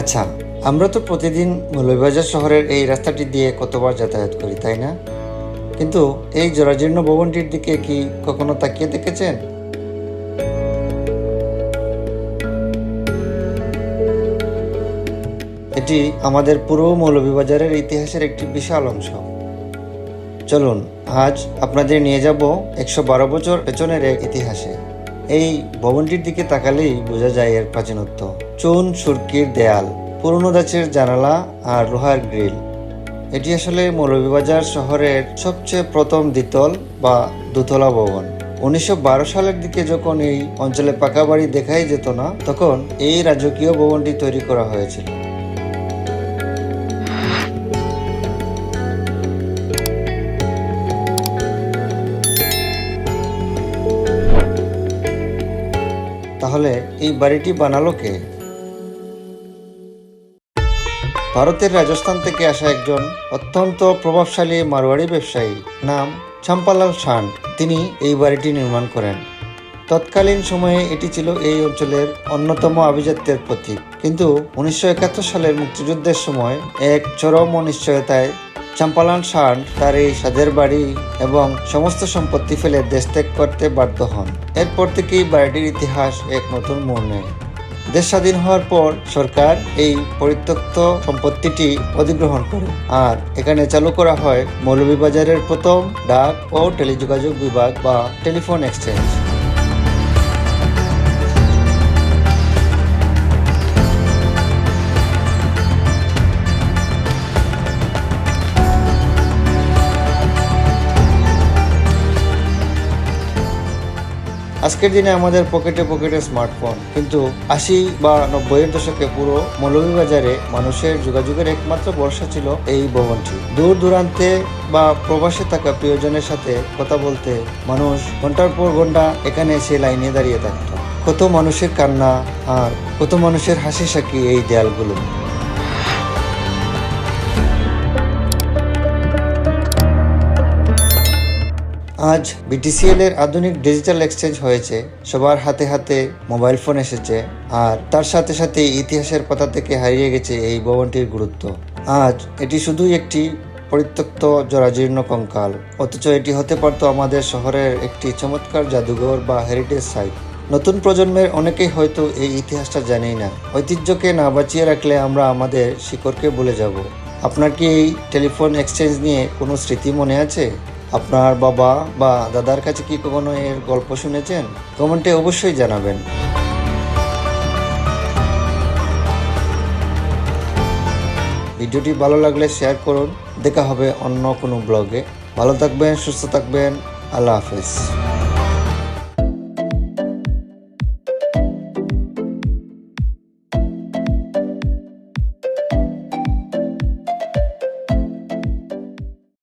আচ্ছা, আমরা তো প্রতিদিন মৌলভীবাজার শহরের এই রাস্তাটি দিয়ে কতবার যাতায়াত করি, তাই না? কিন্তু এই জরাজীর্ণ ভবনটির দিকে কি কখনো তাকিয়ে দেখেছেন? এটি আমাদের পুরো মৌলভীবাজারের ইতিহাসের একটি বিশাল অংশ। চলুন আজ আপনাদের নিয়ে যাব 112 বছর পেছনের এক ইতিহাসে। এই ভবনটির দিকে তাকালেই বোঝা যায় এর প্রাচীনত্ব। চুন সুরকির দেয়াল, পুরনো ধাঁচের জানালা আর লোহার গ্রিল। এটি আসলে মৌলভীবাজার শহরের সবচেয়ে প্রথম দ্বিতল বা দোতলা ভবন। 1912 সালের দিকে যখন এই অঞ্চলে পাকা বাড়ি দেখাই যেত না, তখন এই রাজকীয় ভবনটি তৈরি করা হয়েছিল। তাহলে এই বাড়িটি বানালো কে? ভারতের রাজস্থান থেকে আসা একজন অত্যন্ত প্রভাবশালী মারোয়াড়ি ব্যবসায়ী, নাম চাম্পালাল শান। তিনি এই বাড়িটি নির্মাণ করেন। তৎকালীন সময়ে এটি ছিল এই অঞ্চলের অন্যতম আভিজাত্যের প্রতীক। কিন্তু 1971 সালের মুক্তিযুদ্ধের সময় এক চরম অনিশ্চয়তায় চাম্পালাল শান তার এই সাজের বাড়ি এবং সমস্ত সম্পত্তি ফেলে দেশ ত্যাগ করতে বাধ্য হন। এরপর থেকেই বাড়িটির ইতিহাস এক নতুন মোড় নেয়। দেশ স্বাধীন হওয়ার পর সরকার এই পরিত্যক্ত সম্পত্তিটি অধিগ্রহণ করে, আর এখানে চালু করা হয় মৌলভীবাজারের প্রথম ডাক ও টেলিযোগাযোগ বিভাগ বা টেলিফোন এক্সচেঞ্জ। আজকের দিনে আমাদের পকেটে পকেটে স্মার্টফোন, কিন্তু 80 বা 90-এর দশকে পুরো মৌলভীবাজারে মানুষের যোগাযোগের একমাত্র ভরসা ছিল এই ভবনটি। দূর দূরান্তে বা প্রবাসে থাকা প্রিয়জনের সাথে কথা বলতে মানুষ ঘন্টার পর ঘন্টা এখানে এসে লাইনে দাঁড়িয়ে থাকত। কত মানুষের কান্না আর কত মানুষের হাসি সাক্ষী এই দেয়ালগুলো। আজ বিটিসিএল এর আধুনিক ডিজিটাল এক্সচেঞ্জ হয়েছে, সবার হাতে হাতে মোবাইল ফোন এসেছে, আর তার সাথে সাথে ইতিহাসের পাতা থেকে হারিয়ে গেছে এই ভবনটির গুরুত্ব। আজ এটি শুধুই একটি পরিত্যক্ত জরাজীর্ণ কঙ্কাল, অথচ এটি হতে পারত আমাদের শহরের একটি চমৎকার জাদুঘর বা হেরিটেজ সাইট। নতুন প্রজন্মের অনেকেই হয়তো এই ইতিহাসটা জানেই না। ঐতিহ্যকে না বাঁচিয়ে রাখলে আমরা আমাদের শিকড়কে ভুলে যাব। আপনার কি এই টেলিফোন এক্সচেঞ্জ নিয়ে কোনো স্মৃতি মনে আছে? আপনার বাবা বা দাদার কাছে কি কখনো এর গল্প শুনেছেন? কমেন্টে অবশ্যই জানাবেন। ভিডিওটি ভালো লাগলে শেয়ার করুন। দেখা হবে অন্য কোনো ব্লগে। ভালো থাকবেন, সুস্থ থাকবেন। আল্লাহ হাফেজ।